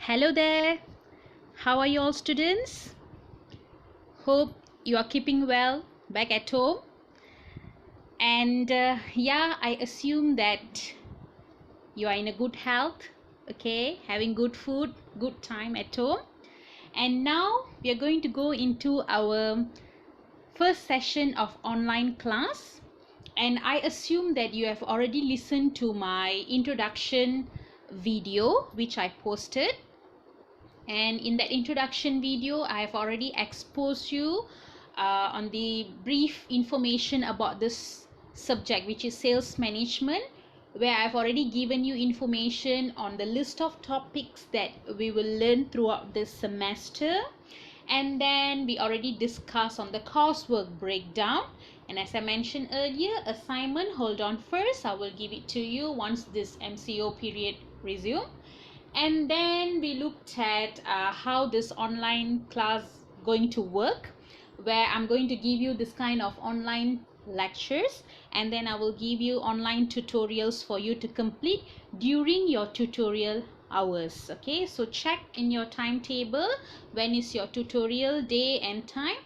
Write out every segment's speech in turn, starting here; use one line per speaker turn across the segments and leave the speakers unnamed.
Hello there. How are you all, students? Hope you are keeping well back at home. And I assume that you are in a good health, okay, having good food, good time at home. And now we are going to go into our first session of online class. And I assume that you have already listened to my introduction video which I posted. And in that introduction video I have already exposed you on the brief information about this subject, which is sales management, where I've already given you information on the list of topics that we will learn throughout this semester. And then we already discussed on the coursework breakdown, and as I mentioned earlier, assignment, hold on first, I will give it to you once this MCO period resume. And then we looked at how this online class going to work, where I'm going to give you this kind of online lectures, and then I will give you online tutorials for you to complete during your tutorial hours. Okay, so check in your timetable when is your tutorial day and time,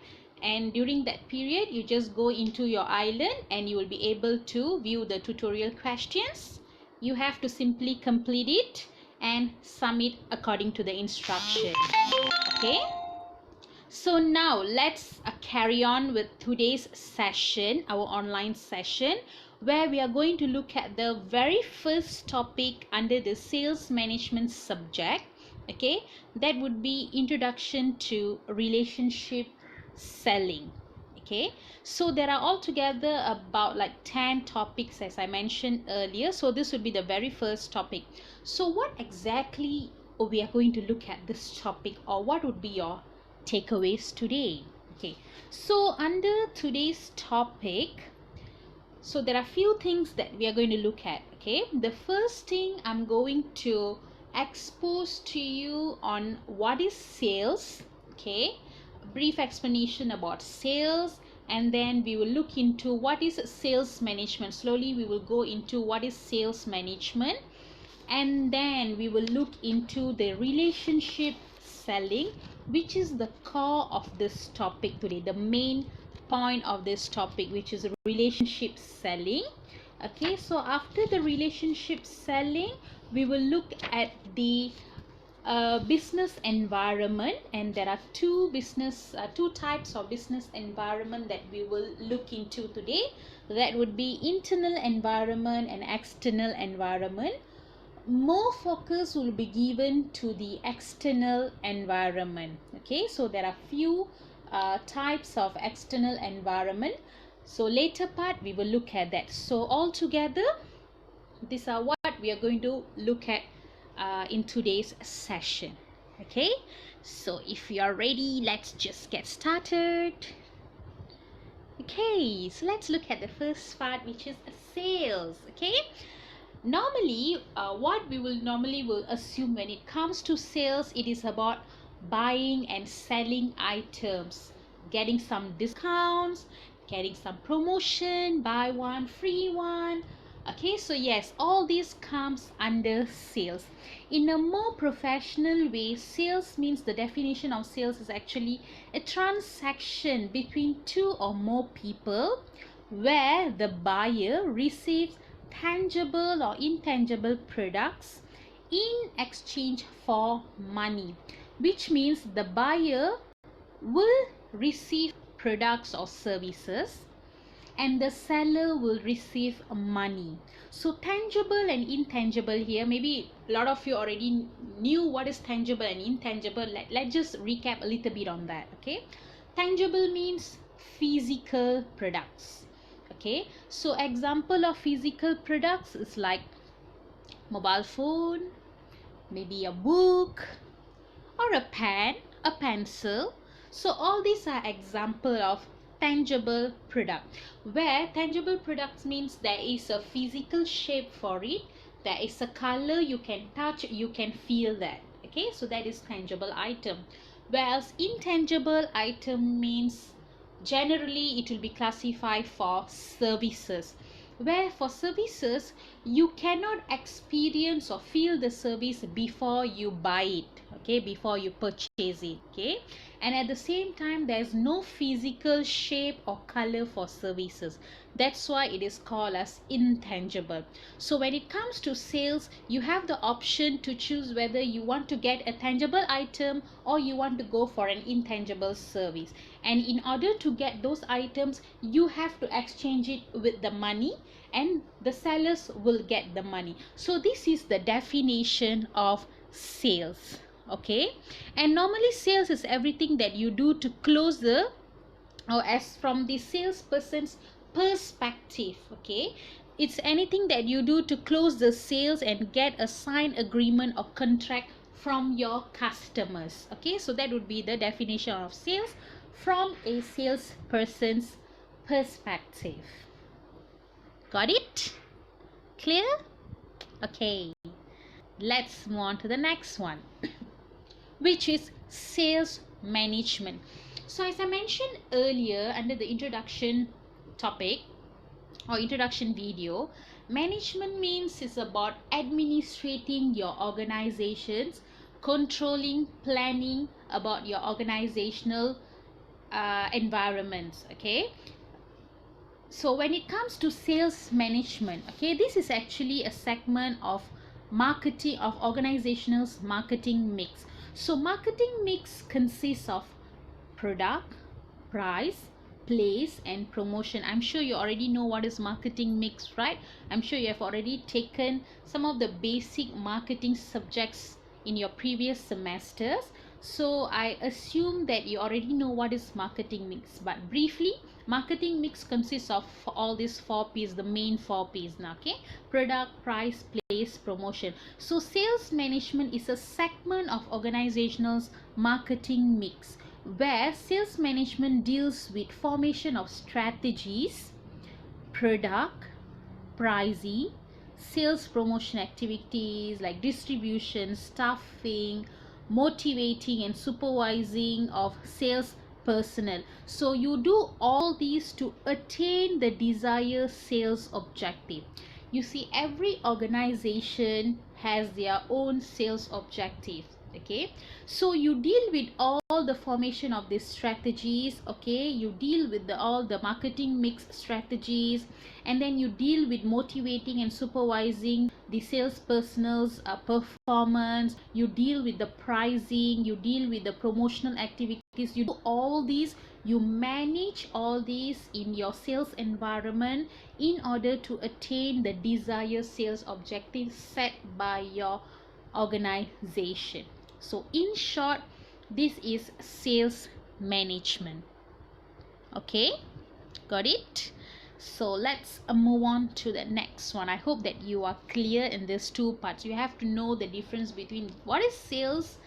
and during that period you just go into your island and you will be able to view the tutorial questions. You have to simply complete it and submit according to the instruction. Okay, so now let's carry on with today's session, our online session, where we are going to look at the very first topic under the sales management subject. Okay, that would be introduction to relationship selling. Okay, so there are altogether about like 10 topics, as I mentioned earlier. So this would be the very first topic. So what exactly we are going to look at this topic, or what would be your takeaways today? Okay, so under today's topic, so there are few things that we are going to look at. Okay, the first thing I'm going to expose to you on what is sales. Okay, brief explanation about sales, and then we will look into what is sales management. Slowly we will go into what is sales management, and then we will look into the relationship selling, which is the core of this topic today, the main point of this topic, which is relationship selling. Okay, so after the relationship selling, we will look at the business environment, and there are two types of business environment that we will look into today. That would be internal environment and external environment. More focus will be given to the external environment. Okay, so there are few types of external environment, so later part we will look at that. So all together, these are what we are going to look at in today's session. Okay, so if you are ready, let's just get started. Okay, so let's look at the first part, which is sales. Okay, normally what we will assume when it comes to sales, it is about buying and selling items, getting some discounts, getting some promotion, buy one free one. Okay, so yes, all this comes under sales. In a more professional way, sales means, the definition of sales is actually a transaction between two or more people where the buyer receives tangible or intangible products in exchange for money, which means the buyer will receive products or services and the seller will receive money. So tangible and intangible here, maybe a lot of you already knew what is tangible and intangible. Let's just recap a little bit on that. Okay, tangible means physical products. Okay, so example of physical products is like mobile phone, maybe a book, or a pen, a pencil. So all these are example of tangible product, where tangible products means there is a physical shape for it, there is a color, you can touch, you can feel that. Okay, so that is tangible item. Whereas intangible item means generally it will be classified for services, where for services you cannot experience or feel the service before you buy it, okay, before you purchase it, okay. And at the same time, there's no physical shape or color for services. That's why it is called as intangible. So when it comes to sales, you have the option to choose whether you want to get a tangible item or you want to go for an intangible service. And in order to get those items, you have to exchange it with the money, and the sellers will get the money. So this is the definition of sales, okay. And normally sales is everything that you do to close the, or as from the salesperson's perspective, okay, it's anything that you do to close the sales and get a signed agreement or contract from your customers, okay. So that would be the definition of sales from a salesperson's perspective. Got it? Clear? Okay, let's move on to the next one, which is sales management. So as I mentioned earlier under the introduction topic or introduction video, management means is about administrating your organizations, controlling, planning about your organizational environments, okay. So when it comes to sales management, okay, this is actually a segment of marketing, of organizational's marketing mix. So marketing mix consists of product, price, place, and promotion. I'm sure you already know what is marketing mix, right? I'm sure you have already taken some of the basic marketing subjects in your previous semesters. So I assume that you already know what is marketing mix. But briefly, marketing mix consists of all these 4 P's, the main 4 P's now, okay? Product, price, place, promotion. So sales management is a segment of organizational's marketing mix, where sales management deals with formation of strategies, product, pricing, sales promotion activities like distribution, staffing, motivating and supervising of sales personnel. So you do all these to attain the desired sales objective. You see, every organization has their own sales objective, okay. So you deal with all the formation of these strategies, okay. You deal with all the marketing mix strategies, and then you deal with motivating and supervising the sales personnel's performance. You deal with the pricing, you deal with the promotional activities. You do all these, you manage all these in your sales environment in order to attain the desired sales objectives set by your organization. So in short, this is sales management, okay. Got it? So let's move on to the next one. I hope that you are clear in these 2 parts. You have to know the difference between what is sales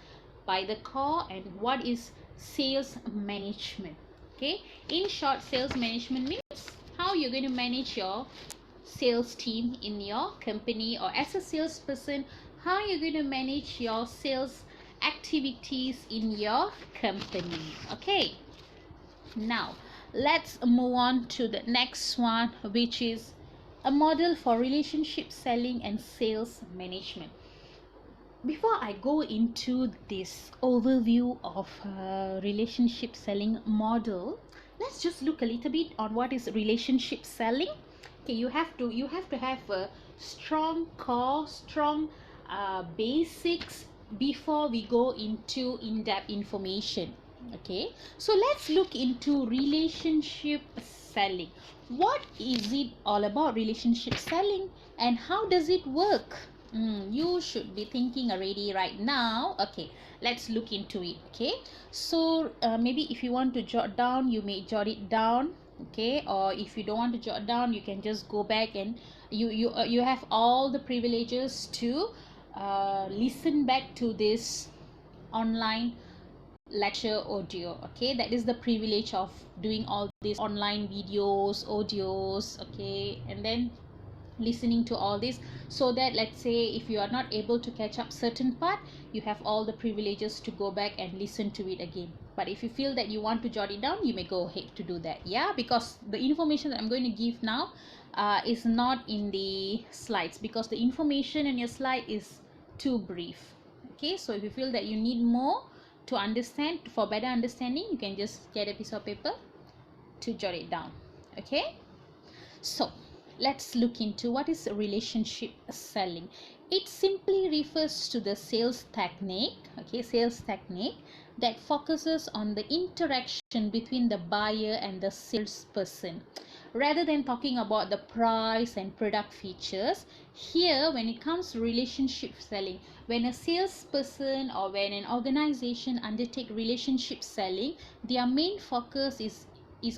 by the core and what is sales management, okay. In short, sales management means how you're going to manage your sales team in your company, or as a salesperson, how you're going to manage your sales activities in your company, okay. Now let's move on to the next one, which is a model for relationship selling and sales management. Before I go into this overview of relationship selling model, let's just look a little bit on what is relationship selling. Okay, you have to have a strong core, strong basics before we go into in-depth information, okay. So let's look into relationship selling. What is it all about, relationship selling, and how does it work? You should be thinking already right now. Okay, let's look into it, okay. So maybe if you want to jot down, you may jot it down, okay. Or if you don't want to jot down, you can just go back and you have all the privileges to listen back to this online lecture audio, okay. That is the privilege of doing all these online videos, audios, okay. And then listening to all this, so that let's say if you are not able to catch up certain part, you have all the privileges to go back and listen to it again. But if you feel that you want to jot it down, you may go ahead to do that. Yeah, because the information that I'm going to give now is not in the slides, because the information in your slide is too brief. Okay, so if you feel that you need more to understand, for better understanding, you can just get a piece of paper to jot it down. Okay, so let's look into what is relationship selling. It simply refers to the sales technique, okay, sales technique that focuses on the interaction between the buyer and the salesperson. Rather than talking about the price and product features, here when it comes to relationship selling, when a salesperson or when an organization undertake relationship selling, their main focus is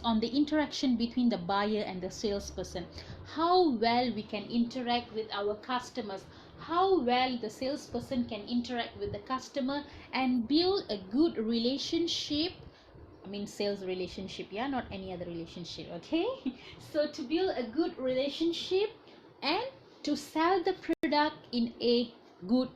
on the interaction between the buyer and the salesperson. How well we can interact with our customers, how well the salesperson can interact with the customer and build a good relationship. I mean sales relationship, yeah, not any other relationship. Okay, so to build a good relationship and to sell the product in a good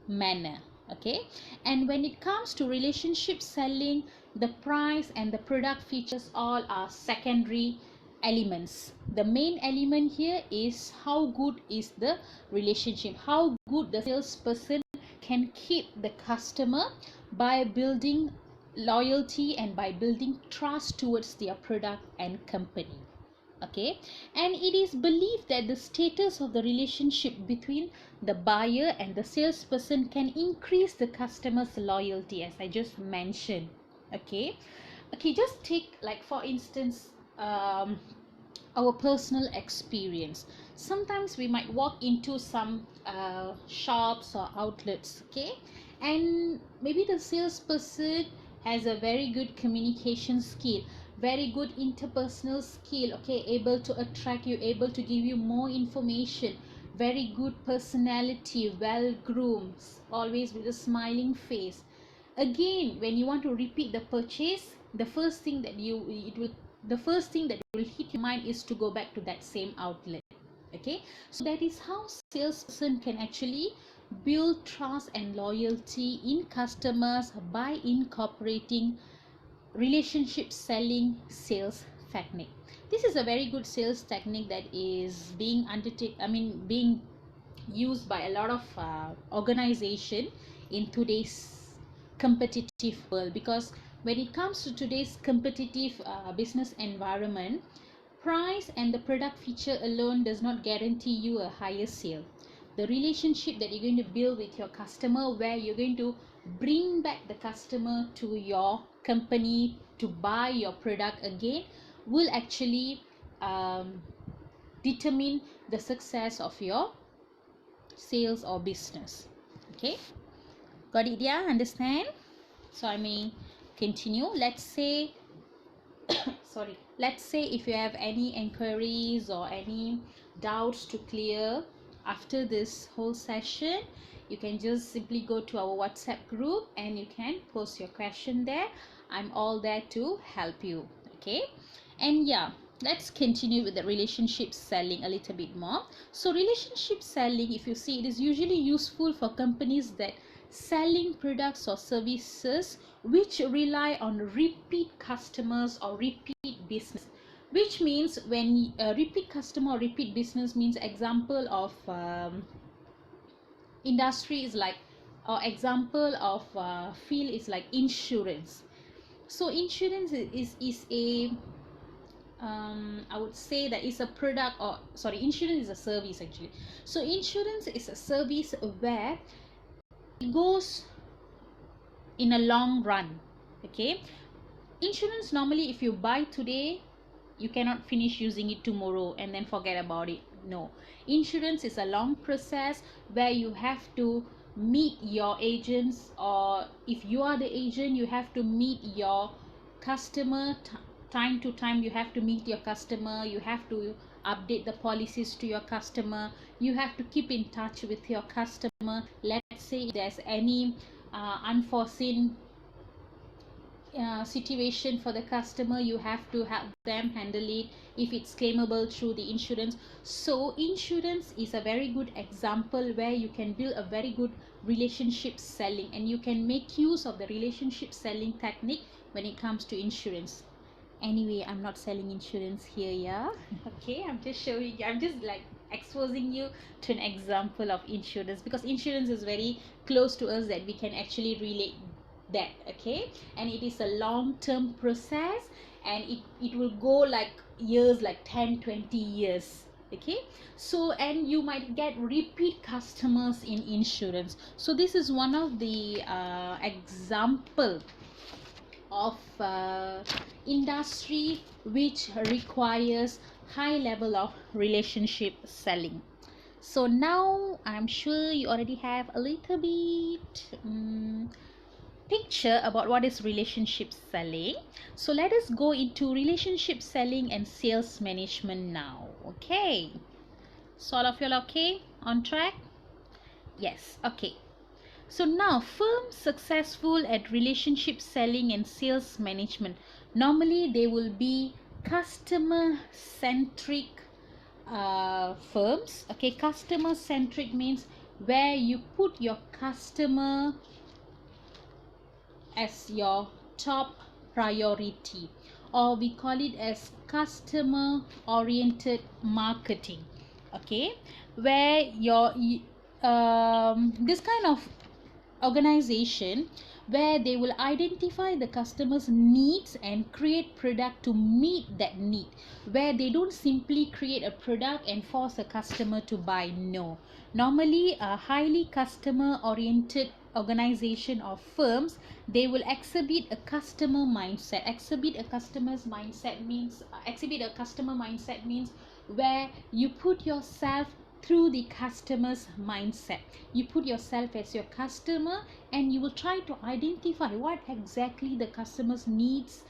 manner. Okay, and when it comes to relationship selling, the price and the product features all are secondary elements. The main element here is how good is the relationship, how good the salesperson can keep the customer by building loyalty and by building trust towards their product and company. Okay, and it is believed that the status of the relationship between the buyer and the salesperson can increase the customer's loyalty, as I just mentioned. Okay, just take like for instance our personal experience. Sometimes we might walk into some shops or outlets, okay, and maybe the salesperson has a very good communication skill, very good interpersonal skill, okay, able to attract you, able to give you more information, very good personality, well groomed, always with a smiling face. Again, when you want to repeat the purchase, the first thing that will hit your mind is to go back to that same outlet. Okay, so that is how salesperson can actually build trust and loyalty in customers by incorporating relationship selling sales technique. This is a very good sales technique that is being used by a lot of organization in today's competitive world, because when it comes to today's competitive business environment, price and the product feature alone does not guarantee you a higher sale. The relationship that you're going to build with your customer, where you're going to bring back the customer to your company to buy your product again, will actually determine the success of your sales or business. Okay, got it? Yeah, understand? So I may continue. Let's say let's say if you have any inquiries or any doubts to clear after this whole session, you can just simply go to our WhatsApp group and you can post your question there. I'm all there to help you. Okay, and yeah, let's continue with the relationship selling a little bit more. So relationship selling, if you see, it is usually useful for companies that selling products or services which rely on repeat customers or repeat business. Which means when repeat customer or repeat business means, example of industry is like, or example of field is like insurance. So insurance is a I would say that is a product, or sorry, insurance is a service actually. So insurance is a service where it goes in a long run. Okay, insurance normally if you buy today, you cannot finish using it tomorrow and then forget about it. No, insurance is a long process where you have to meet your agents, or if you are the agent, you have to meet your customer time to time. You have to meet your customer, you have to update the policies to your customer, you have to keep in touch with your customer. Let's say if there's any unforeseen situation for the customer, you have to help them handle it if it's claimable through the insurance. So insurance is a very good example where you can build a very good relationship selling, and you can make use of the relationship selling technique when it comes to insurance. Anyway, I'm not selling insurance here, yeah. Okay, I'm just showing, I'm just like exposing you to an example of insurance, because insurance is very close to us that we can actually relate that. Okay, and it is a long-term process, and it will go like years, like 10-20 years. Okay, so and you might get repeat customers in insurance. So this is one of the example of industry which requires high level of relationship selling. So now I'm sure you already have a little bit picture about what is relationship selling. So let us go into relationship selling and sales management now. Okay, so all of you are okay, on track? Yes. Okay, so now firms successful at relationship selling and sales management, normally they will be customer centric firms. Okay, customer centric means where you put your customer as your top priority, or we call it as customer oriented marketing. Okay, where your this kind of organization, where they will identify the customer's needs and create product to meet that need, where they don't simply create a product and force a customer to buy. No, normally a highly customer oriented organization or firms, they will exhibit a customer mindset. Exhibit a customer mindset means where you put yourself through the customer's mindset. You put yourself as your customer, and you will try to identify what exactly the customer's needs.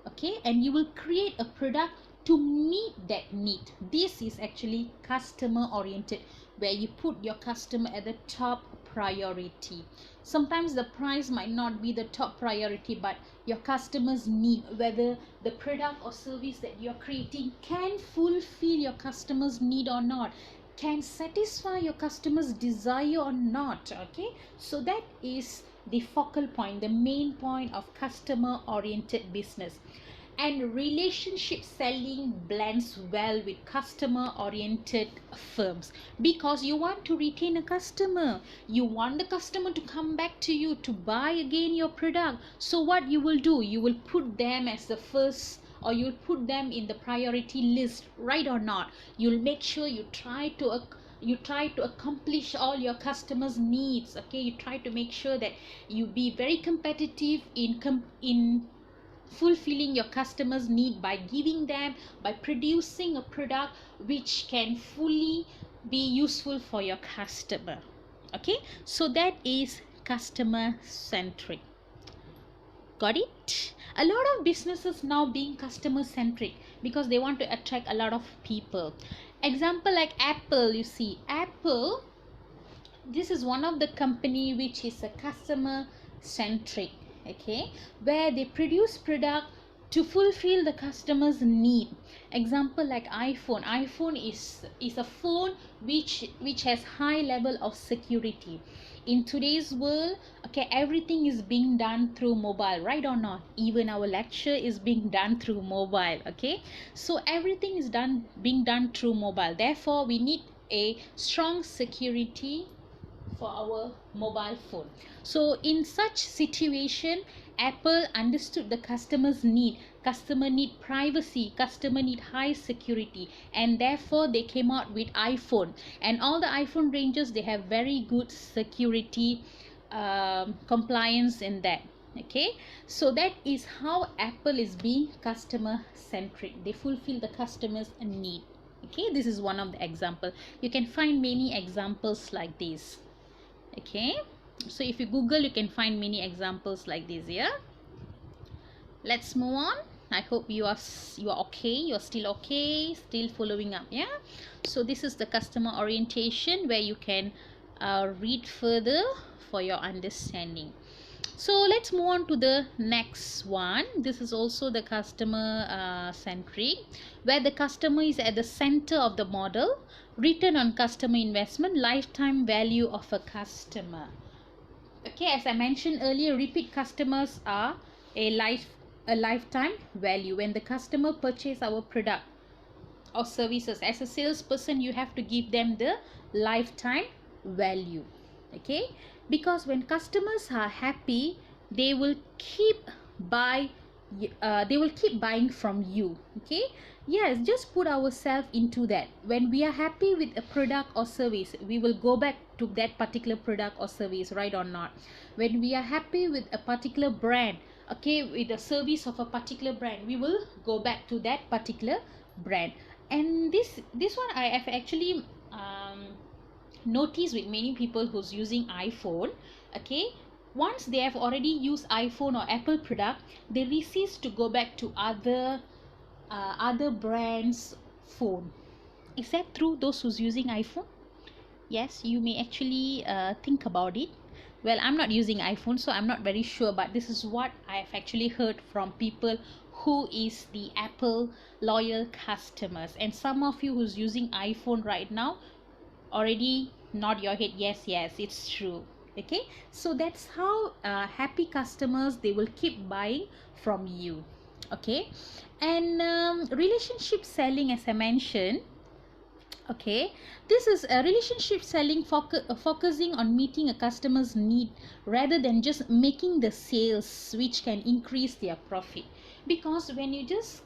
Okay, and you will create a product to meet that need. This is actually customer oriented, where you put your customer at the top priority. Sometimes the price might not be the top priority, but your customers need, whether the product or service that you're creating can fulfill your customers need or not, can satisfy your customers desire or not. Okay, so that is the focal point, the main point of customer oriented business. And relationship selling blends well with customer oriented firms, because you want to retain a customer, you want the customer to come back to you to buy again your product. So what you will do, you will put them as the first, or you'll put them in the priority list, right or not. You'll make sure you try to accomplish all your customers needs. Okay, you try to make sure that you be very competitive in fulfilling your customers need, by producing a product which can fully be useful for your customer. Okay, so that is customer centric. Got it? A lot of businesses now being customer centric because they want to attract a lot of people. Example like Apple. You see, Apple, this is one of the company which is a customer centric. Okay, where they produce product to fulfill the customer's need. Example like iPhone is a phone which has high level of security. In today's world, okay, everything is being done through mobile, right or not? Even our lecture is being done through mobile. Okay, so everything is being done through mobile, therefore we need a strong security for our mobile phone. So in such situation, Apple understood the customer's need. Customer need privacy, customer need high security, and therefore they came out with iPhone. And all the iPhone ranges, they have very good security compliance in that. Okay, so that is how Apple is being customer centric. They fulfill the customer's need. Okay, this is one of the example. You can find many examples like this. Okay, so if you Google, you can find many examples like this. Yeah, let's move on. I hope you are okay, you're still okay, still following up. Yeah, so this is the customer orientation, where you can read further for your understanding. So let's move on to the next one. This is also the customer centric, where the customer is at the center of the model. Return on customer investment, lifetime value of a customer. Okay, as I mentioned earlier, repeat customers are a lifetime value. When the customer purchase our product or services, as a salesperson, you have to give them the lifetime value. Okay, because when customers are happy, they will keep buy they will keep buying from you. Okay, yes, just put ourselves into that. When we are happy with a product or service, we will go back to that particular product or service, right or not? When we are happy with a particular brand, okay, with the service of a particular brand, we will go back to that particular brand. And this one I have actually noticed with many people who's using iPhone. Okay, once they have already used iPhone or Apple product, they resist to go back to other brands phone. Is that true, those who's using iPhone? Yes, you may actually think about it. Well, I'm not using iPhone, so I'm not very sure, but this is what I have actually heard from people who is the Apple loyal customers. And some of you who's using iPhone right now already nod your head, yes, yes, it's true. Okay, so that's how happy customers, they will keep buying from you. Okay, and relationship selling, as I mentioned. Okay, this is a relationship selling, focusing on meeting a customer's need rather than just making the sales, which can increase their profit. Because when you just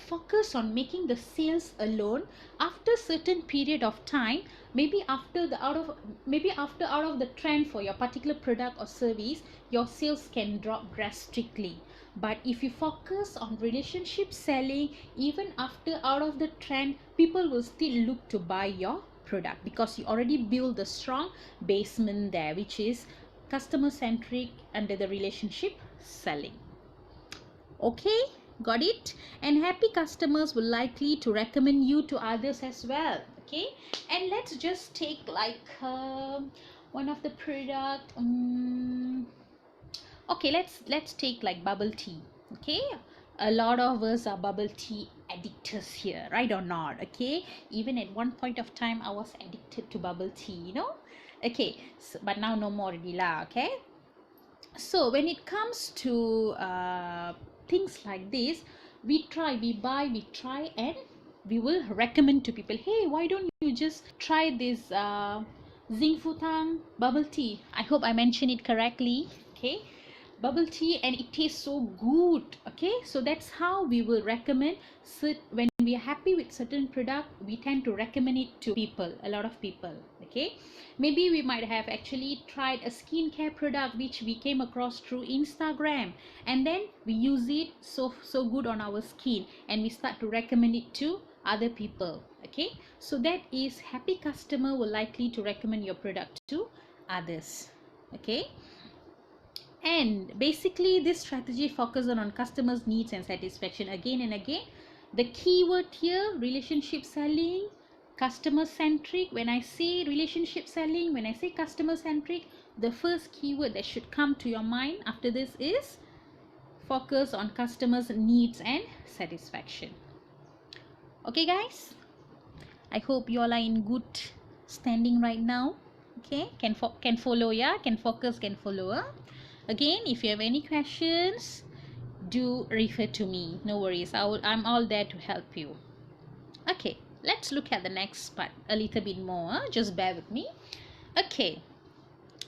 focus on making the sales alone, after certain period of time, maybe after out of the trend for your particular product or service, your sales can drop drastically. But if you focus on relationship selling, even after out of the trend, people will still look to buy your product, because you already build a strong basement there, which is customer centric under the relationship selling. Okay, got it? And happy customers will likely to recommend you to others as well. Okay, and let's just take like one of the product. Okay, let's take like bubble tea. Okay, a lot of us are bubble tea addictors here, right or not? Okay, even at one point of time I was addicted to bubble tea, you know. Okay, so, but now no more already lah. Okay, so when it comes to things like this, we buy, we try, and we will recommend to people, hey, why don't you just try this Zing Futang bubble tea? I hope I mentioned it correctly. Okay, bubble tea, and it tastes so good. Okay, so that's how we will recommend. When we are happy with certain product, we tend to recommend it to people, a lot of people. Okay, maybe we might have actually tried a skincare product which we came across through Instagram, and then we use it so good on our skin, and we start to recommend it to other people. Okay, so that is happy customer will likely to recommend your product to others. Okay, and basically this strategy focuses on customers needs and satisfaction. Again and again, the keyword here, relationship selling, customer centric. When I say relationship selling, when I say customer centric, the first keyword that should come to your mind after this is focus on customers needs and satisfaction. Okay guys, I hope you all are in good standing right now. Okay, can follow, yeah, can focus, can follow. Again, if you have any questions, do refer to me. No worries, I'm all there to help you. Okay, let's look at the next part a little bit more. Just bear with me. Okay,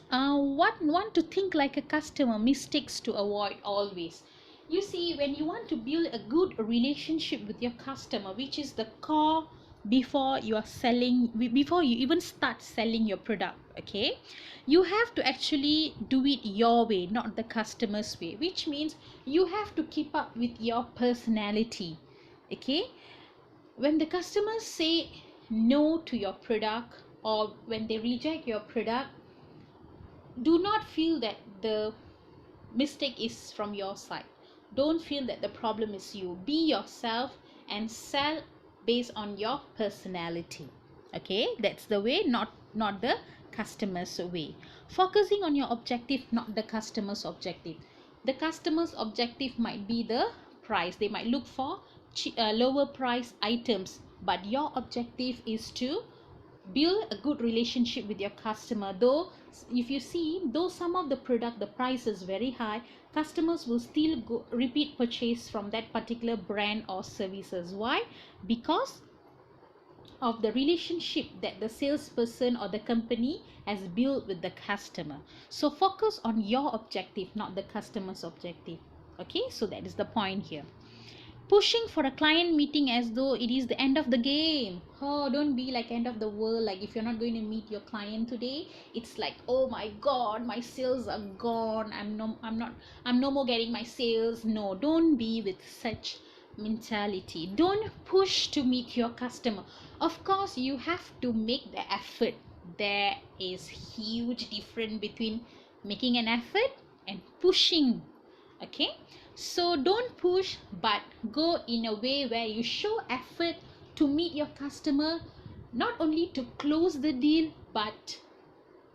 what want to think like a customer, mistakes to avoid always. You see, when you want to build a good relationship with your customer, which is the core before you are selling, before you even start selling your product, okay, you have to actually do it your way, not the customer's way, which means you have to keep up with your personality. Okay, when the customers say no to your product, or when they reject your product, do not feel that the mistake is from your side. Don't feel that the problem is you. Be yourself and sell based on your personality. Okay, that's the way, not the customer's way. Focusing on your objective, not the customer's objective. The customer's objective might be the price. They might look for lower price items, but your objective is to build a good relationship with your customer. Though if you see, though some of the product the price is very high, customers will still go repeat purchase from that particular brand or services. Why? Because of the relationship that the salesperson or the company has built with the customer. So focus on your objective, not the customer's objective. Okay, so that is the point here. Pushing for a client meeting as though it is the end of the game. Oh, don't be like end of the world. Like if you're not going to meet your client today, it's like, oh my god, my sales are gone. I'm no more getting my sales. No, don't be with such mentality. Don't push to meet your customer. Of course you have to make the effort. There is huge difference between making an effort and pushing. Okay, so don't push, but go in a way where you show effort to meet your customer, not only to close the deal but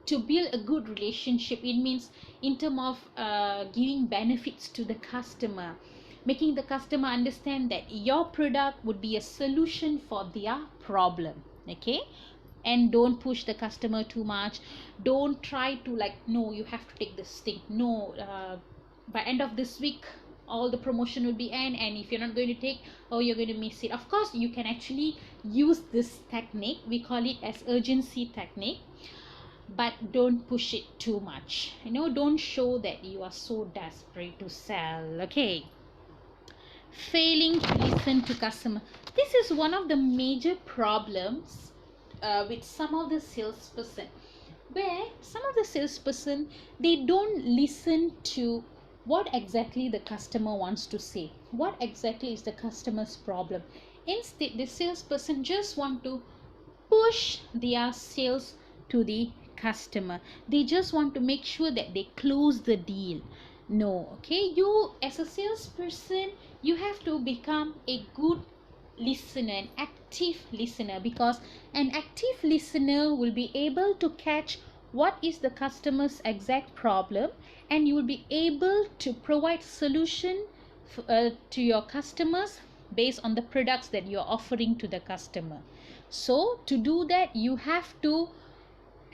to build a good relationship. It means in terms of giving benefits to the customer, making the customer understand that your product would be a solution for their problem. Okay, and don't push the customer too much. Don't try to like, no, you have to take this thing. No, by end of this week all the promotion will be end, and if you're not going to take, oh, you're going to miss it. Of course you can actually use this technique, we call it as urgency technique, but don't push it too much. Don't show that you are so desperate to sell. Okay, failing to listen to customer. This is one of the major problems with some of the salesperson, where some of the salesperson, they don't listen to what exactly the customer wants to say, what exactly is the customer's problem. Instead, the salesperson just want to push their sales to the customer. They just want to make sure that they close the deal. No, okay, you as a salesperson, you have to become a good listener, an active listener, because an active listener will be able to catch what is the customer's exact problem, and you will be able to provide solution to your customers based on the products that you're offering to the customer. So to do that, you have to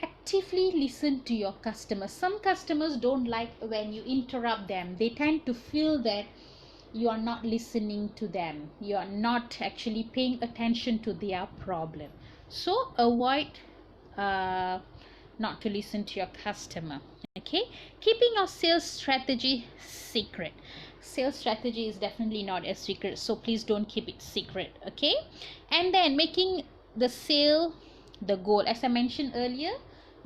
actively listen to your customers. Some customers don't like when you interrupt them. They tend to feel that you are not listening to them, you are not actually paying attention to their problem. So avoid not to listen to your customer. Okay, keeping your sales strategy secret. Sales strategy is definitely not a secret, so please don't keep it secret. Okay, and then making the sale the goal. As I mentioned earlier,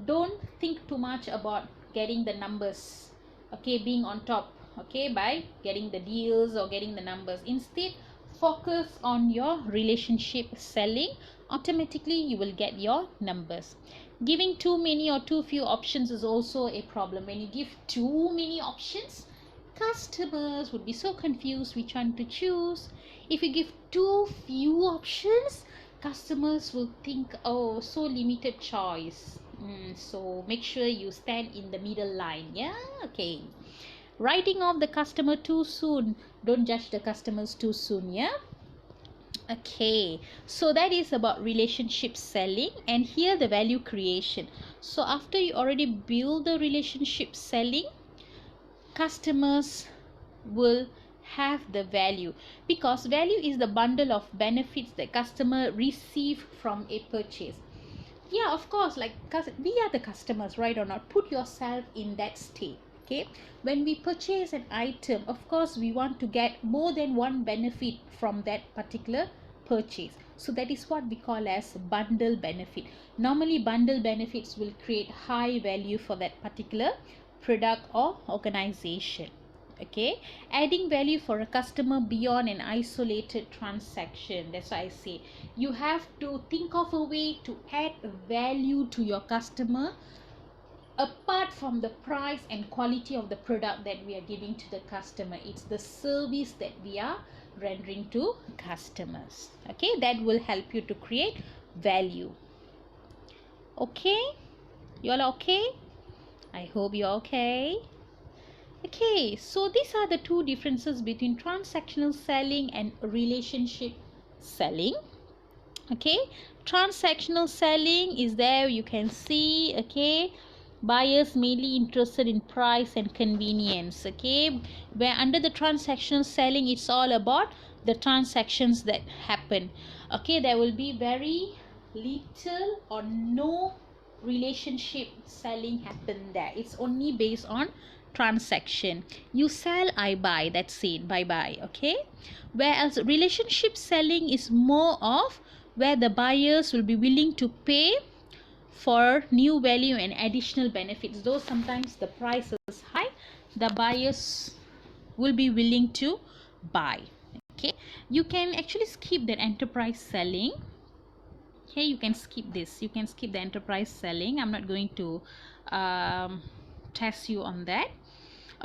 don't think too much about getting the numbers, okay, being on top, okay, by getting the deals or getting the numbers. Instead, focus on your relationship selling. Automatically you will get your numbers. Giving too many or too few options is also a problem. When you give too many options, customers would be so confused which one to choose. If you give too few options, customers will think, oh, so limited choice. So make sure you stand in the middle line. Yeah, okay. Writing off the customer too soon. Don't judge the customers too soon. Yeah, okay, so that is about relationship selling. And here the value creation. So after you already build the relationship selling, customers will have the value, because value is the bundle of benefits that customer receive from a purchase. Yeah, of course, like we are the customers, right or not? Put yourself in that state. Okay, when we purchase an item, of course we want to get more than one benefit from that particular purchase. So that is what we call as bundle benefit. Normally bundle benefits will create high value for that particular product or organization. Okay, adding value for a customer beyond an isolated transaction. That's why I say you have to think of a way to add value to your customer apart from the price and quality of the product that we are giving to the customer. It's the service that we are rendering to customers. Okay, that will help you to create value. Okay, You all okay? I hope you're okay. Okay, so these are the two differences between transactional selling and relationship selling. Okay, transactional selling is there, you can see. Okay, buyers mainly interested in price and convenience. Okay, where under the transactional selling, it's all about the transactions that happen. Okay, there will be very little or no relationship selling happen there. It's only based on transaction. You sell, I buy, that's it, bye bye. Okay, whereas relationship selling is more of where the buyers will be willing to pay for new value and additional benefits. Though sometimes the price is high, the buyers will be willing to buy. Okay, you can actually skip that enterprise selling. Okay, you can skip this, you can skip the enterprise selling. I'm not going to test you on that.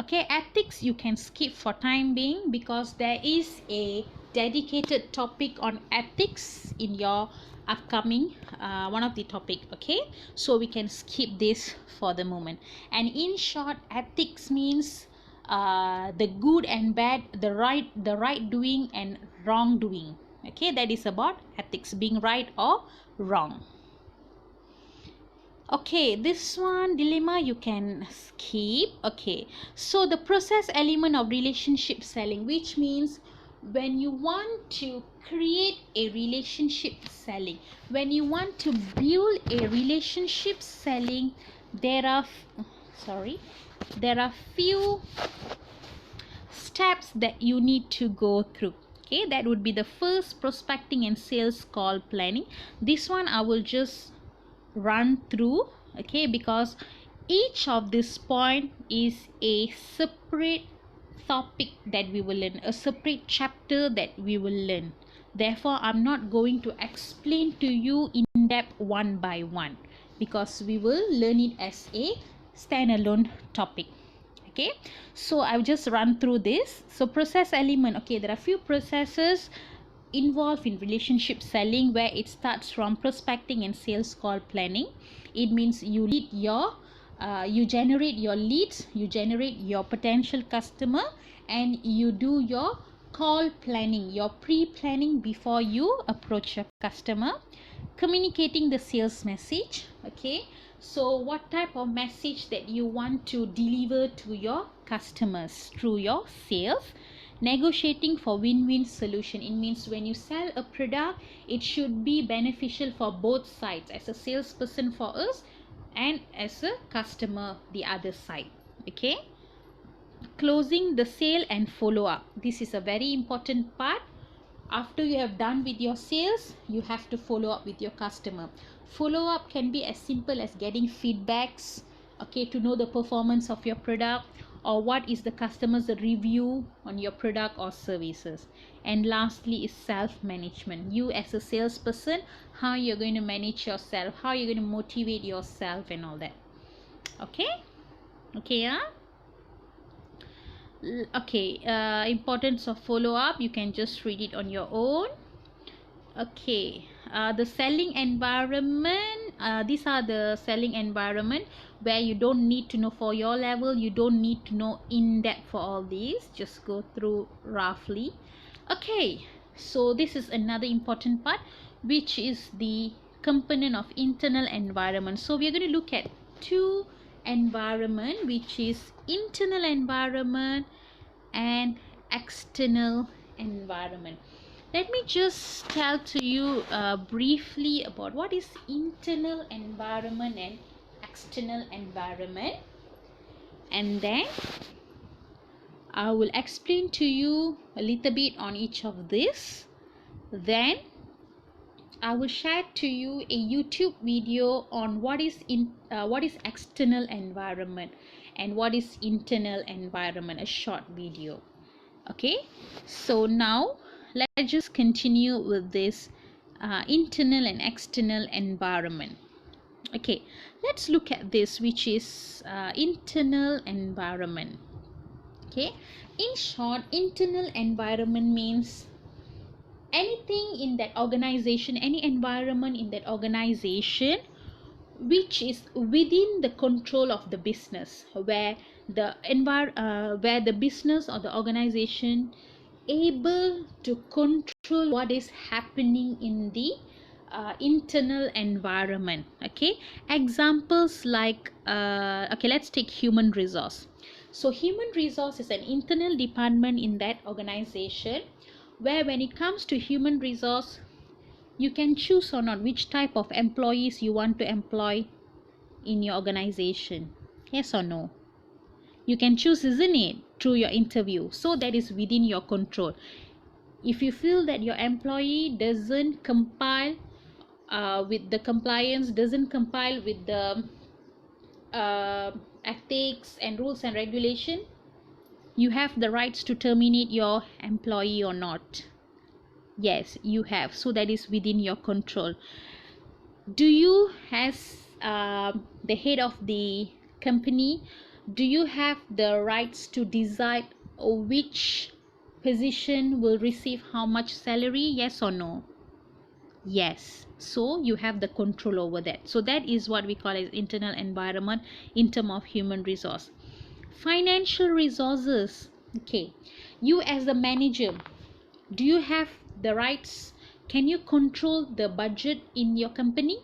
Okay, ethics you can skip for time being, because there is a dedicated topic on ethics in your upcoming one of the topic. Okay, so we can skip this for the moment. And in short, ethics means the good and bad, the right doing and wrong doing. Okay, that is about ethics, being right or wrong. Okay, this one dilemma you can skip. Okay, so the process element of relationship selling, which means when you want to create a relationship selling, when you want to build a relationship selling, there are few steps that you need to go through. Okay, that would be the first, prospecting and sales call planning. This one I will just run through. Okay, because each of this point is a separate topic that we will learn, a separate chapter that we will learn. Therefore, I'm not going to explain to you in depth one by one, because we will learn it as a standalone topic. Okay, so I'll just run through this. So process element, okay, there are few processes involved in relationship selling, where it starts from prospecting and sales call planning. It means you lead your you generate your leads, you generate your potential customer, and you do your call planning, your pre-planning before you approach your customer. Communicating the sales message. Okay, so what type of message that you want to deliver to your customers through your sales. Negotiating for win-win solution. It means when you sell a product, it should be beneficial for both sides, as a salesperson for us and as a customer the other side. Okay, closing the sale and follow up. This is a very important part. After you have done with your sales, you have to follow up with your customer. Follow up can be as simple as getting feedbacks, okay, to know the performance of your product, or what is the customer's review on your product or services. And lastly is self-management. You as a salesperson, how you're going to manage yourself, how you're going to motivate yourself and all that. Okay, yeah. Okay, importance of follow-up, you can just read it on your own. Okay, the selling environment, these are the selling environment where you don't need to know for your level, you don't need to know in depth for all these, just go through roughly. Okay, so this is another important part, which is the component of internal environment. So we are going to look at two environment, which is internal environment and external environment. Let me just tell to you briefly about what is internal environment and external environment, and then I will explain to you a little bit on each of this. Then I will share to you a YouTube video on what is external environment and what is internal environment, a short video. Okay, so now let's just continue with this internal and external environment. Okay, let's look at this, which is internal environment. Okay, in short, internal environment means anything in that organization, any environment in that organization which is within the control of the business, where where the business or the organization able to control what is happening in the internal environment. Okay, examples like okay, let's take human resource. So human resource is an internal department in that organization, where when it comes to human resource, you can choose or not which type of employees you want to employ in your organization. Yes or no? You can choose, isn't it, through your interview. So that is within your control. If you feel that your employee doesn't compile with the compliance, doesn't compile with the ethics and rules and regulation, you have the rights to terminate your employee or not. Yes, you have. So that is within your control. Do you, as the head of the company, do you have the rights to decide which position will receive how much salary? Yes or no? Yes. So you have the control over that. So that is what we call as internal environment in terms of human resource. Financial resources. Okay, you as the manager, do you have the rights? Can you control the budget in your company?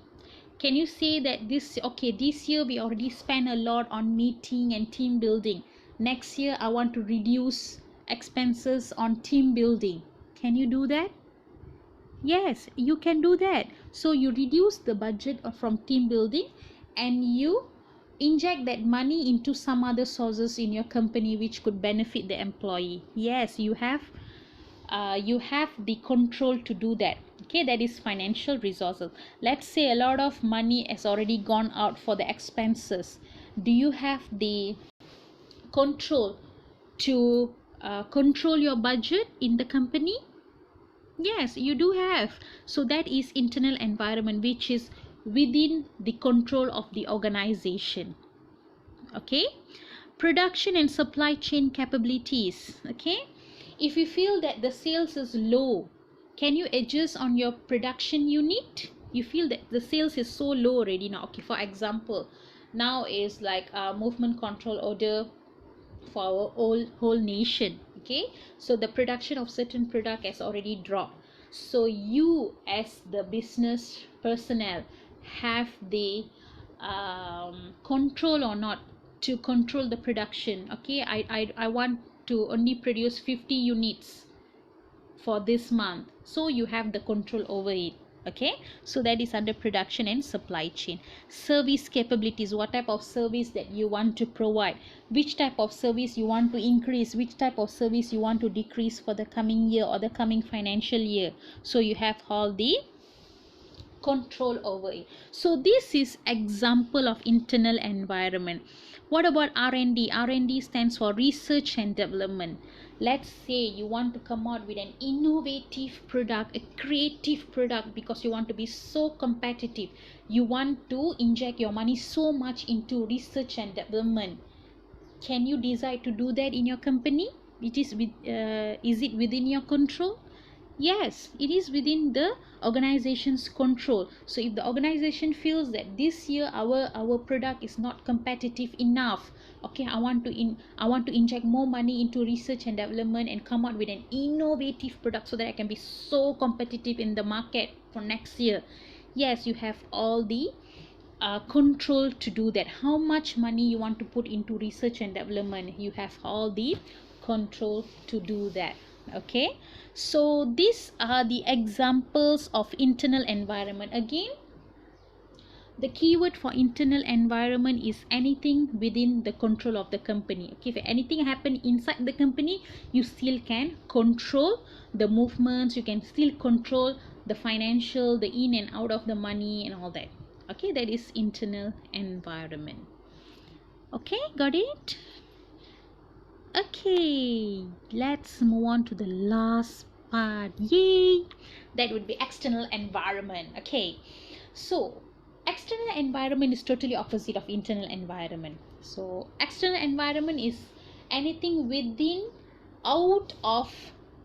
Can you say that this year we already spent a lot on meeting and team building, next year I want to reduce expenses on team building? Can you do that? Yes, you can do that. So you reduce the budget from team building and you inject that money into some other sources in your company which could benefit the employee. Yes, you have the control to do that. Okay, that is financial resources. Let's say a lot of money has already gone out for the expenses. Do you have the control to control your budget in the company? Yes, you do have. So that is internal environment, which is within the control of the organization. Okay, production and supply chain capabilities. Okay, if you feel that the sales is low, can you adjust on your production unit? You feel that the sales is so low already now. Okay, for example, now is like a movement control order for our whole nation. Okay, so the production of certain product has already dropped. So you as the business personnel have the control or not to control the production. Okay, I want to only produce 50 units for this month, so you have the control over it. Okay, so that is under production and supply chain. Service capabilities, what type of service that you want to provide, which type of service you want to increase, which type of service you want to decrease for the coming year or the coming financial year. So you have all the control over it. So this is example of internal environment. What about R&D? R&D stands for research and development. Let's say you want to come out with an innovative product, a creative product, because you want to be so competitive. You want to inject your money so much into research and development. Can you decide to do that in your company? Is it within your control? Yes, it is within the organization's control. So if the organization feels that this year our product is not competitive enough, okay, I want to inject more money into research and development and come out with an innovative product so that I can be so competitive in the market for next year. Yes, you have all the control to do that. How much money you want to put into research and development, you have all the control to do that. Okay, so these are the examples of internal environment. Again, the keyword for internal environment is anything within the control of the company. Okay, if anything happen inside the company, you still can control the movements, you can still control the financial, the in and out of the money and all that. Okay, that is internal environment. Okay, got it? Okay, let's move on to the last part. Yay! That would be external environment. Okay, so external environment is totally opposite of internal environment. So external environment is anything within, out of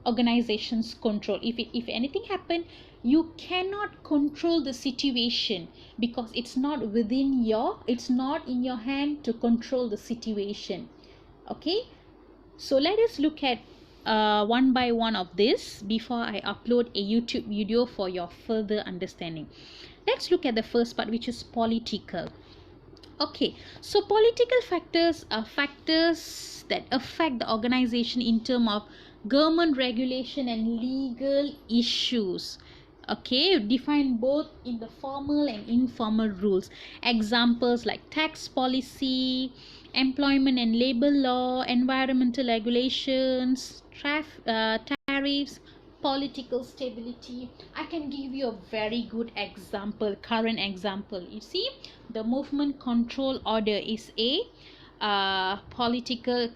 organization's control. If anything happen, You cannot control the situation because it's not in your hand to control the situation. Okay, so let us look at one by one of this before I upload a YouTube video for your further understanding. Let's look at the first part, which is political. Okay, so political factors are factors that affect the organization in terms of government regulation and legal issues. Okay, defined both in the formal and informal rules. Examples like tax policy, employment and labor law, environmental regulations, tariffs, political stability. I can give you a very good example, current example. You see, the movement control order is a political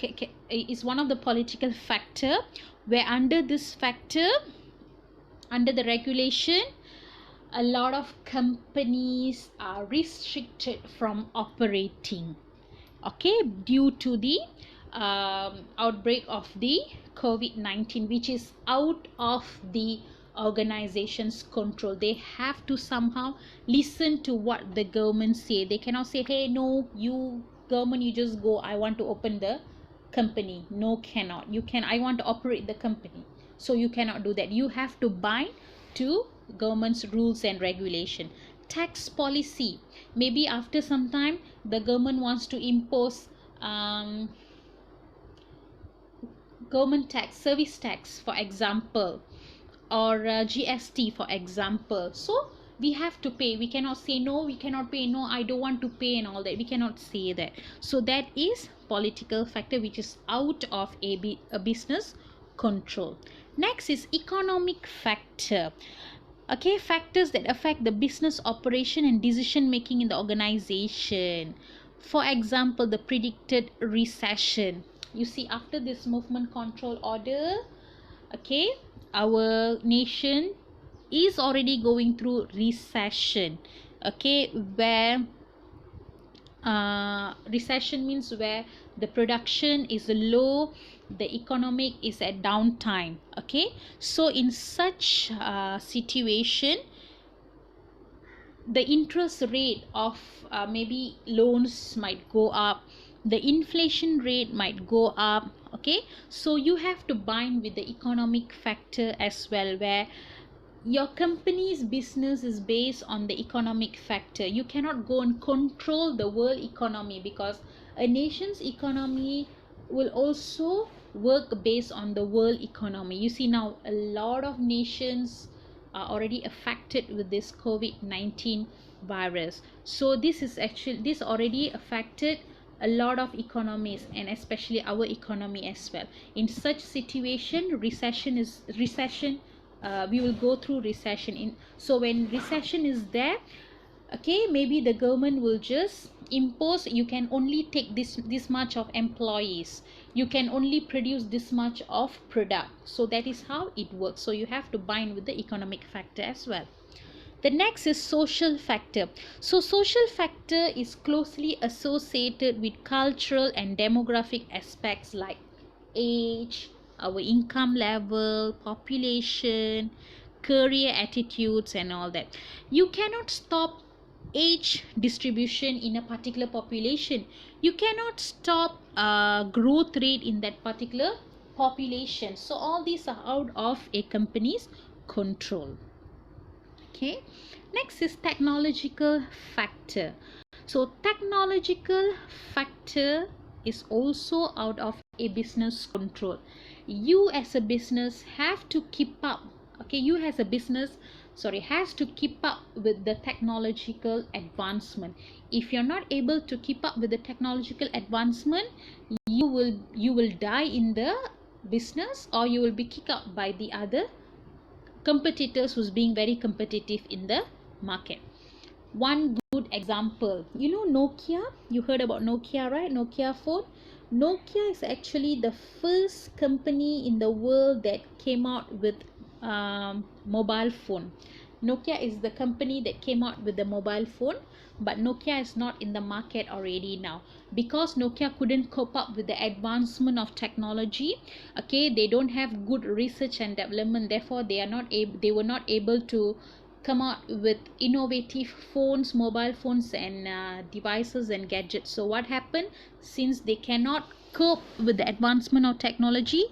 is one of the political factor, where under this factor, under the regulation, a lot of companies are restricted from operating, okay, due to the outbreak of the COVID-19, which is out of the organization's control. They have to somehow listen to what the government say. They cannot say, hey, no, you government, you just go, I want to open the company. No, cannot. You can, I want to operate the company, so you cannot do that. You have to bind to government's rules and regulation. Tax policy, maybe after some time the government wants to impose government tax, service tax, for example, or GST, for example. So we have to pay. We cannot say no, we cannot pay, no, I don't want to pay, and all that. We cannot say that. So that is political factor, which is out of a business control. Next is economic factor. Okay, factors that affect the business operation and decision making in the organization. For example, the predicted recession. You see, after this movement control order, okay, our nation is already going through recession. Okay, where recession means where the production is low, the economic is at downtime. Okay, so in such situation, the interest rate of maybe loans might go up, the inflation rate might go up. Okay, so you have to bind with the economic factor as well, where your company's business is based on the economic factor. You cannot go and control the world economy, because a nation's economy will also work based on the world economy. You see, now a lot of nations are already affected with this COVID-19 virus. So this already affected a lot of economies, and especially our economy as well. In such situation, recession we will go through recession. So when recession is there, okay, maybe the government will just impose, you can only take this much of employees, you can only produce this much of product. So that is how it works. So you have to bind with the economic factor as well. The next is social factor. So social factor is closely associated with cultural and demographic aspects like age, our income level, population, career attitudes, and all that. You cannot stop age distribution in a particular population. You cannot stop growth rate in that particular population. So all these are out of a company's control. Okay, next is technological factor. So technological factor is also out of a business control. You as a business have to keep up. Okay, you as a business, has to keep up with the technological advancement. If you're not able to keep up with the technological advancement, you will die in the business, or you will be kicked out by the other competitors who's being very competitive in the market. One good example, you know, Nokia. You heard about Nokia, right? Nokia phone. Nokia is actually the first company in the world that came out with mobile phone. Nokia is the company that came out with the mobile phone. but Nokia is not in the market already now, because Nokia couldn't cope up with the advancement of technology. Okay, they don't have good research and development, therefore they were not able to come out with innovative phones, mobile phones, and devices and gadgets. So what happened, since they cannot cope with the advancement of technology,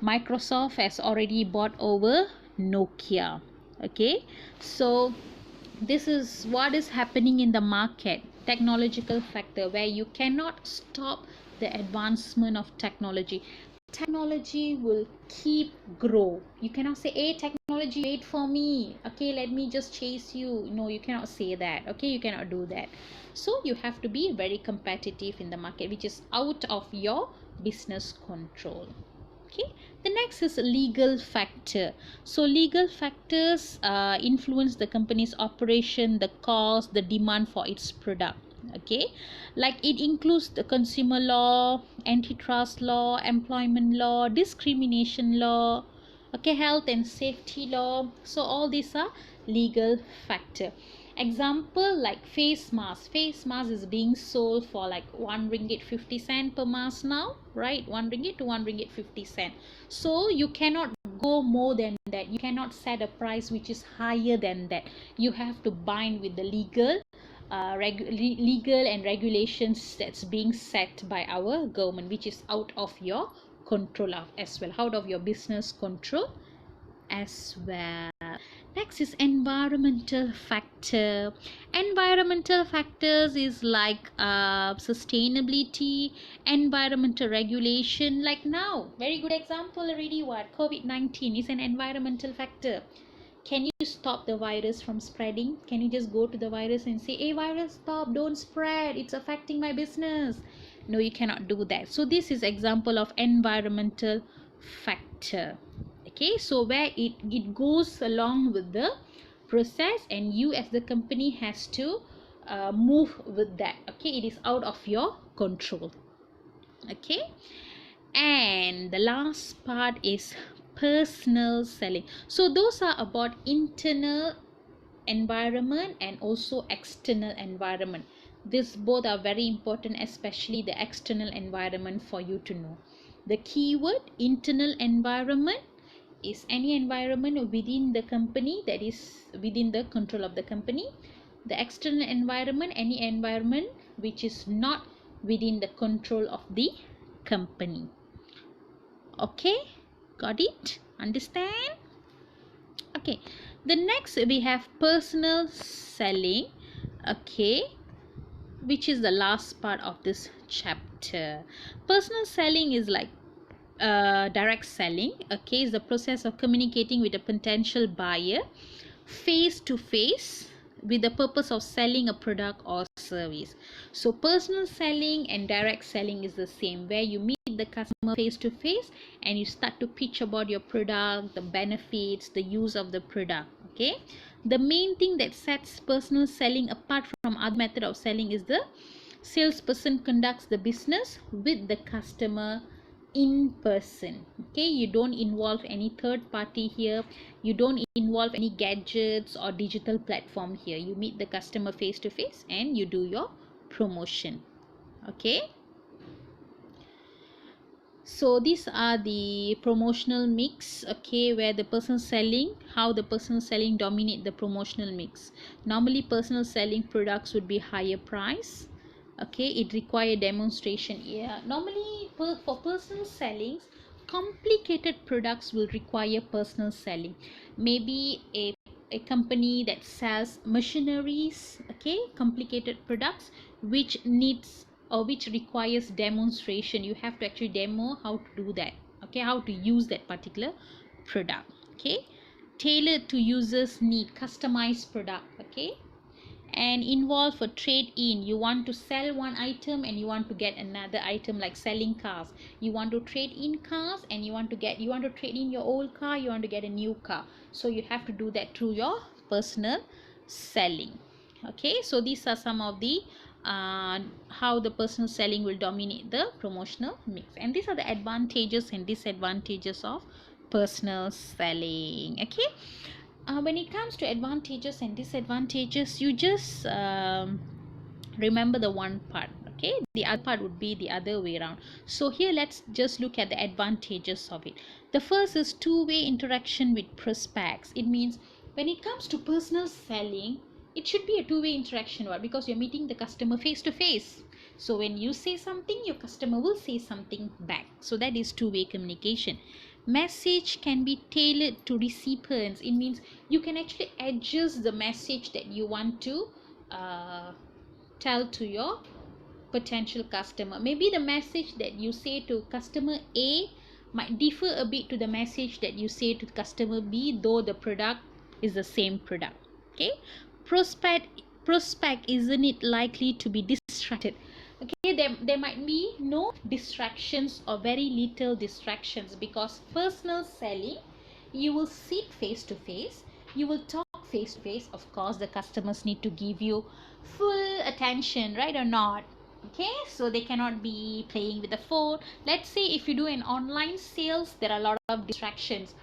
Microsoft has already bought over Nokia. Okay, so this is what is happening in the market, technological factor, where you cannot stop the advancement of technology. Technology will keep grow. You cannot say, hey technology, wait for me, okay, let me just chase you. No, you cannot say that. Okay, you cannot do that. So you have to be very competitive in the market, which is out of your business control. Okay, the next is legal factor. So legal factors influence the company's operation, the cost, the demand for its product. Okay, like it includes the consumer law, antitrust law, employment law, discrimination law, okay, health and safety law. So all these are legal factor. Example, like face mask. Face mask is being sold for like 1 ringgit 50 cent per mask now, right? 1 ringgit to 1 ringgit 50 cent. So you cannot go more than that. You cannot set a price which is higher than that. You have to bind with the legal and regulations that's being set by our government, which is out of your control as well, out of your business control as well. Next is environmental factor. Environmental factors is like sustainability, environmental regulation. Like now, very good example already, what COVID-19 is an environmental factor. Can you stop the virus from spreading? Can you just go to the virus and say, hey virus, stop, don't spread, it's affecting my business? No, you cannot do that. So this is example of environmental factor. Okay, so where it goes along with the process, and you as the company has to move with that. Okay, it is out of your control. Okay, and the last part is personal selling. So those are about internal environment and also external environment. These both are very important, especially the external environment, for you to know. The keyword internal environment is any environment within the company, that is within the control of the company. The external environment, any environment which is not within the control of the company. Okay, got it? Understand? Okay, the next we have personal selling. Okay, which is the last part of this chapter. Personal selling is like direct selling. Okay, is the process of communicating with a potential buyer face to face with the purpose of selling a product or service. So personal selling and direct selling is the same, where you meet the customer face to face and you start to pitch about your product, the benefits, the use of the product. Okay, the main thing that sets personal selling apart from other method of selling is the salesperson conducts the business with the customer in person. Okay, you don't involve any third party here, you don't involve any gadgets or digital platform here. You meet the customer face to face and you do your promotion. Okay, so these are the promotional mix. Okay, where the person selling, how the person selling dominate the promotional mix. Normally personal selling products would be higher price. Okay, it require demonstration. Yeah, normally for personal sellings, complicated products will require personal selling. Maybe a company that sells machineries, okay, complicated products which needs or which requires demonstration. You have to actually demo how to do that. Okay, how to use that particular product. Okay, tailored to users need, customized product. Okay, and involve for trade in. You want to sell one item and you want to get another item, like selling cars. You want to trade in cars and you want to trade in your old car, you want to get a new car. So you have to do that through your personal selling. Okay, so these are some of the how the personal selling will dominate the promotional mix, and these are the advantages and disadvantages of personal selling. Okay, when it comes to advantages and disadvantages, you just Remember the one part, okay? The other part would be the other way around. So here let's just look at the advantages of it. The first is two-way interaction with prospects. It means when it comes to personal selling, it should be a two-way interaction. Why? Because you're meeting the customer face to face. So when you say something, your customer will say something back. So that is two-way communication. Message can be tailored to recipients. It means you can actually adjust the message that you want to tell to your potential customer. Maybe the message that you say to customer A might differ a bit to the message that you say to customer B, though the product is the same product. Okay, prospect isn't it likely to be distracted? Okay, there might be no distractions or very little distractions, because personal selling, you will sit face to face, you will talk face to face. Of course, the customers need to give you full attention, right or not? Okay, so they cannot be playing with the phone. Let's say if you do an online sales, there are a lot of distractions.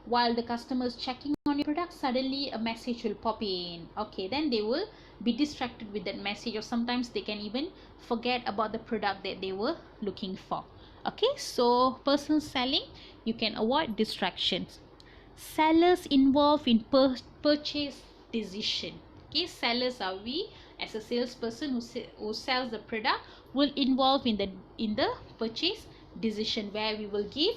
While the customer is checking on your product, suddenly a message will pop in. Okay, then they will be distracted with that message, or sometimes they can even forget about the product that they were looking for. Okay, so personal selling, you can avoid distractions. Sellers involved in purchase decision. Okay, sellers are we, as a salesperson who sells the product, will involve in the purchase decision, where we will give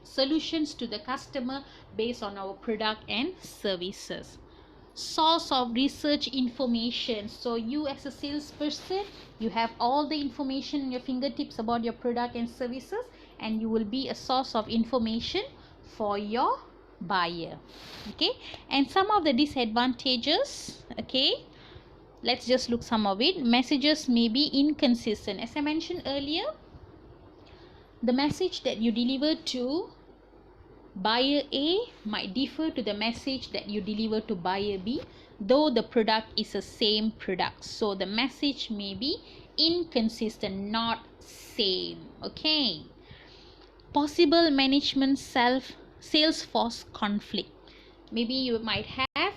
solutions to the customer based on our product and services. Source of research information. So you as a salesperson, you have all the information in your fingertips about your product and services, and you will be a source of information for your buyer. Okay, and some of the disadvantages, okay, let's just look some of it. Messages may be inconsistent. As I mentioned earlier, the message that you deliver to buyer A might differ to the message that you deliver to buyer B, though the product is the same product. So the message may be inconsistent, not same. Okay, possible management sales force conflict. Maybe you might have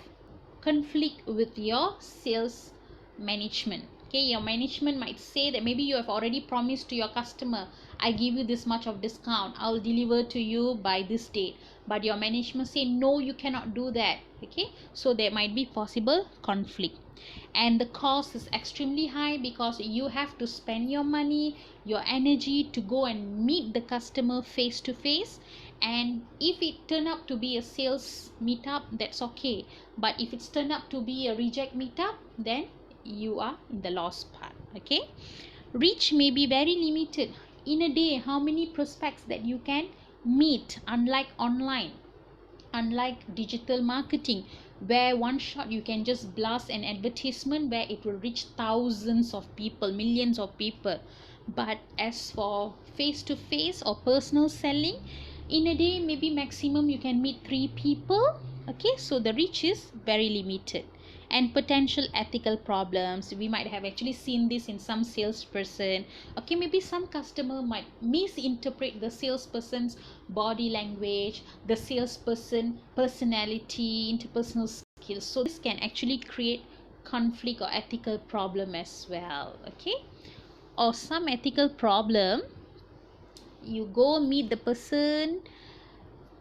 conflict with your sales management. Okay, your management might say that maybe you have already promised to your customer, I give you this much of discount, I'll deliver to you by this date, but your management say no, you cannot do that. Okay, so there might be possible conflict, and the cost is extremely high, because you have to spend your money, your energy to go and meet the customer face to face. And if it turn up to be a sales meetup, that's okay, but if it's turned up to be a reject meetup, then you are in the loss part. Okay, reach may be very limited. In a day, how many prospects that you can meet? Unlike online, unlike digital marketing, where one shot you can just blast an advertisement where it will reach thousands of people, millions of people. But as for face to face or personal selling, in a day maybe maximum you can meet 3 people. Okay, so the reach is very limited. And potential ethical problems, we might have actually seen this in some salesperson. Okay, maybe some customer might misinterpret the salesperson's body language, the salesperson personality, interpersonal skills, so this can actually create conflict or ethical problem as well. Okay, or some ethical problem, you go meet the person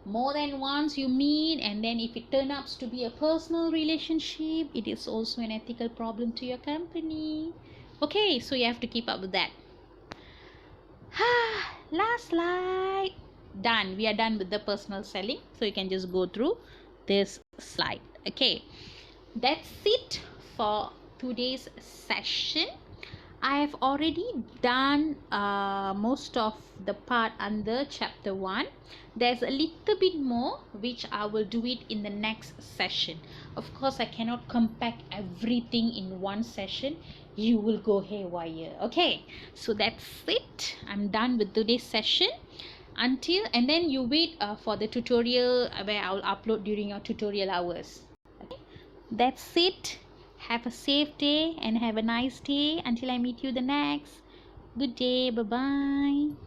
more than once, you meet, and then if it turns out to be a personal relationship, it is also an ethical problem to your company. Okay, so you have to keep up with that. Last slide. Done. We are done with the personal selling, so you can just go through this slide. Okay, that's it for today's session. I have already done most of the part under chapter 1. There's a little bit more which I will do it in the next session. Of course, I cannot compact everything in one session. You will go haywire. Okay, so that's it. I'm done with today's session. And then you wait for the tutorial where I'll upload during your tutorial hours. Okay, that's it. Have a safe day and have a nice day until I meet you the next. Good day. Bye bye.